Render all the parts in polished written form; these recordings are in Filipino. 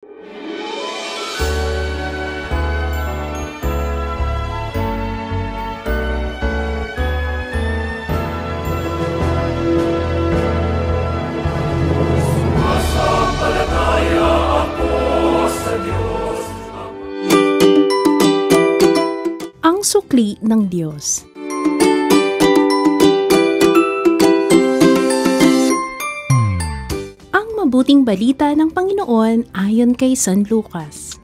Ang sukli ng Diyos. Ang mabuting balita ng Panginoon ayon kay San Lucas.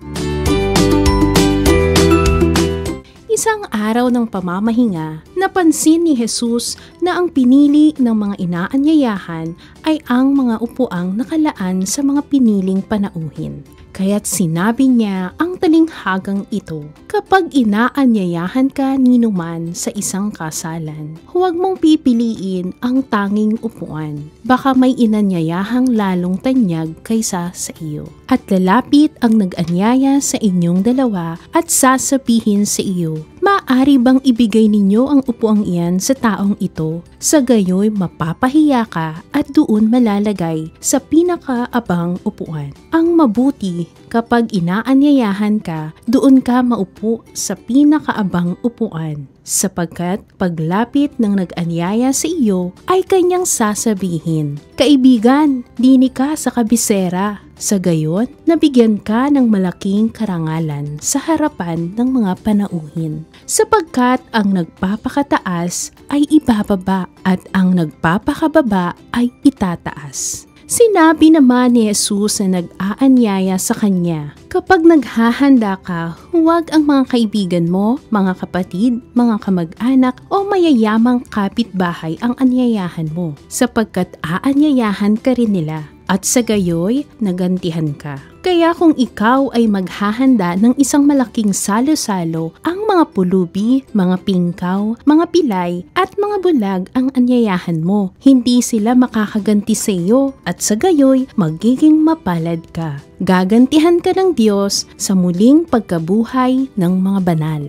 Isang araw ng pamamahinga, napansin ni Jesus na ang pinili ng mga inaanyayahan ay ang mga upuang nakalaan sa mga piniling panauhin. Kaya't sinabi niya ang talinghagang ito, kapag inaanyayahan ka ninuman sa isang kasalan, huwag mong pipiliin ang tanging upuan. Baka may inanyayahang lalong tanyag kaysa sa iyo. At lalapit ang nag-anyaya sa inyong dalawa at sasabihin sa iyo, maaari bang ibigay ninyo ang upuang iyan sa taong ito? Sa gayoy mapapahiya ka at doon malalagay sa pinakaabang upuan. Ang mabuti, kapag inaanyayahan ka, doon ka maupo sa pinakaabang upuan. Sapagkat paglapit ng nag-anyaya sa iyo ay kanyang sasabihin, kaibigan, dini ka sa kabisera. Sa gayon, nabigyan ka ng malaking karangalan sa harapan ng mga panauhin. Sapagkat ang nagpapakataas ay ibababa at ang nagpapakababa ay itataas. Sinabi naman ni Jesus na nag-aanyaya sa kanya, kapag naghahanda ka, huwag ang mga kaibigan mo, mga kapatid, mga kamag-anak o mayayamang kapitbahay ang anyayahan mo, sapagkat aanyayahan ka rin nila. At sa gayoy, nagantihan ka. Kaya kung ikaw ay maghahanda ng isang malaking salo-salo, ang mga pulubi, mga pingkaw, mga pilay at mga bulag ang anyayahan mo. Hindi sila makakaganti sa iyo at sa gayoy, magiging mapalad ka. Gagantihan ka ng Diyos sa muling pagkabuhay ng mga banal.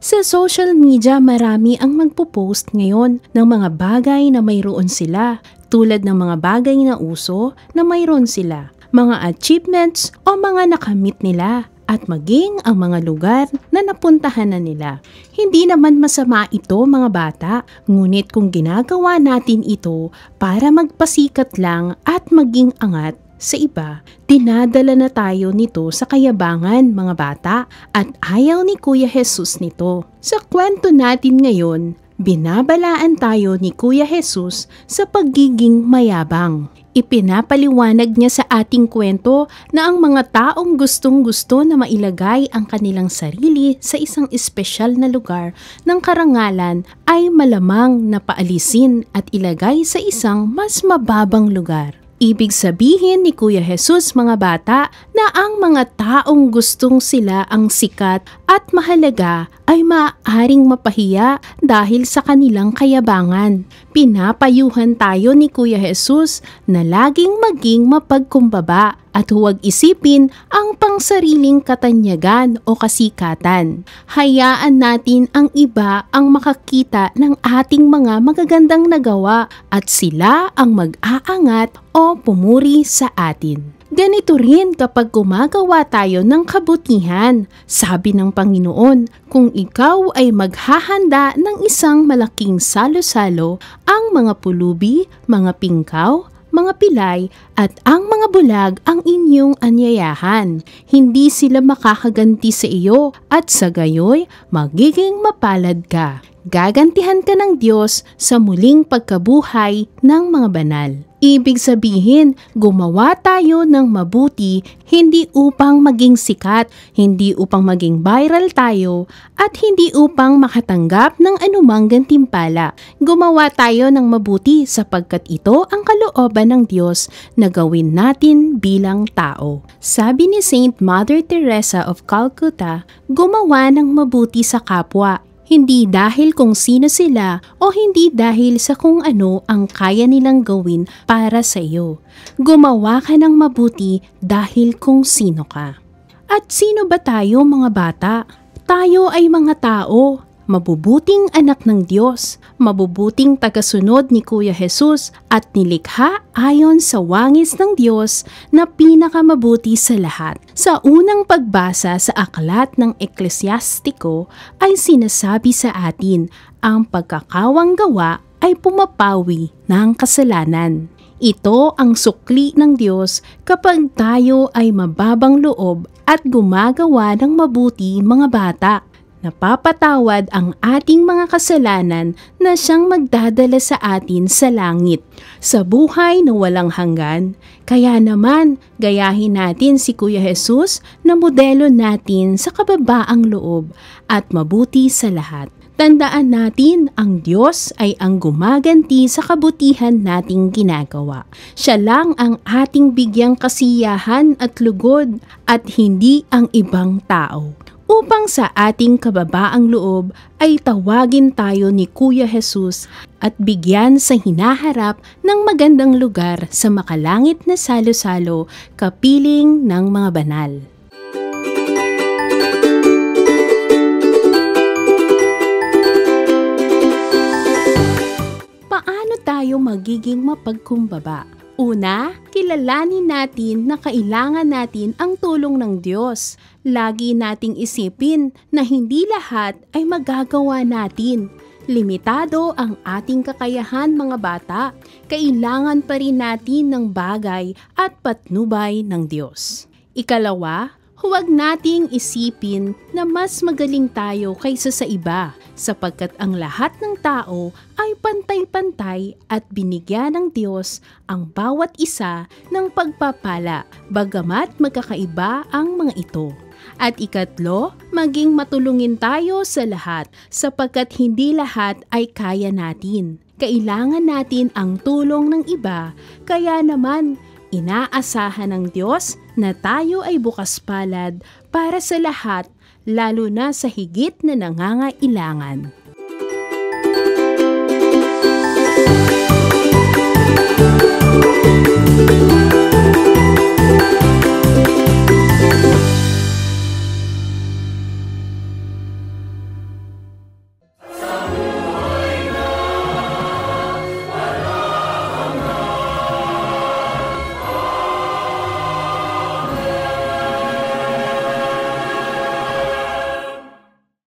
Sa social media, marami ang magpo-post ngayon ng mga bagay na mayroon sila, tulad ng mga bagay na uso na mayroon sila, mga achievements o mga nakamit nila, at maging ang mga lugar na napuntahan na nila. Hindi naman masama ito mga bata, ngunit kung ginagawa natin ito para magpasikat lang at maging angat sa iba, dinadala na tayo nito sa kayabangan mga bata at ayaw ni Kuya Jesus nito. Sa kwento natin ngayon, binabalaan tayo ni Kuya Jesus sa pagiging mayabang. Ipinapaliwanag niya sa ating kwento na ang mga taong gustong-gusto na mailagay ang kanilang sarili sa isang espesyal na lugar ng karangalan ay malamang na paalisin at ilagay sa isang mas mababang lugar. Ibig sabihin ni Kuya Jesus mga bata na ang mga taong gustong sila ang sikat at mahalaga ay maaaring mapahiya dahil sa kanilang kayabangan. Pinapayuhan tayo ni Kuya Jesus na laging maging mapagkumbaba at huwag isipin ang pangsariling katanyagan o kasikatan. Hayaan natin ang iba ang makakita ng ating mga magagandang nagawa at sila ang mag-aangat o pumuri sa atin. Ganito rin kapag gumagawa tayo ng kabutihan. Sabi ng Panginoon, kung ikaw ay maghahanda ng isang malaking salo-salo, ang mga pulubi, mga pingkaw, mga pilay at ang mga bulag ang inyong anyayahan. Hindi sila makakaganti sa iyo at sa gayoy magiging mapalad ka. Gagantihan ka ng Diyos sa muling pagkabuhay ng mga banal. Ibig sabihin, gumawa tayo ng mabuti hindi upang maging sikat, hindi upang maging viral tayo, at hindi upang makatanggap ng anumang gantimpala. Gumawa tayo ng mabuti sapagkat ito ang kalooban ng Diyos na gawin natin bilang tao. Sabi ni Saint Mother Teresa of Calcutta, gumawa ng mabuti sa kapwa. Hindi dahil kung sino sila o hindi dahil sa kung ano ang kaya nilang gawin para sa iyo. Gumawa ka ng mabuti dahil kung sino ka. At sino ba tayo mga bata? Tayo ay mga tao, mabubuting anak ng Diyos, mabubuting tagasunod ni Kuya Jesus at nilikha ayon sa wangis ng Diyos na pinakamabuti sa lahat. Sa unang pagbasa sa aklat ng Eklesiastiko ay sinasabi sa atin, ang pagkakawang gawa ay pumapawi ng kasalanan. Ito ang sukli ng Diyos kapag tayo ay mababang loob at gumagawa ng mabuti mga bata. Napapatawad ang ating mga kasalanan na siyang magdadala sa atin sa langit, sa buhay na walang hanggan. Kaya naman, gayahin natin si Kuya Jesus na modelo natin sa kababaang loob at mabuti sa lahat. Tandaan natin, ang Diyos ay ang gumaganti sa kabutihan nating ginagawa. Siya lang ang ating bigyang kasiyahan at lugod at hindi ang ibang tao. Upang sa ating kababaang loob ay tawagin tayo ni Kuya Jesus at bigyan sa hinaharap ng magandang lugar sa makalangit na salo-salo, kapiling ng mga banal. Tayo magiging mapagkumbaba. Una, kilalanin natin na kailangan natin ang tulong ng Diyos. Lagi nating isipin na hindi lahat ay magagawa natin. Limitado ang ating kakayahan mga bata. Kailangan pa rin natin ng bagay at patnubay ng Diyos. Ikalawa, huwag nating isipin na mas magaling tayo kaysa sa iba sapagkat ang lahat ng tao ay pantay-pantay at binigyan ng Diyos ang bawat isa ng pagpapala bagamat magkakaiba ang mga ito. At ikatlo, maging matulungin tayo sa lahat sapagkat hindi lahat ay kaya natin. Kailangan natin ang tulong ng iba, kaya naman inaasahan ng Diyos na tayo ay bukas palad para sa lahat, lalo na sa higit na nangangailangan.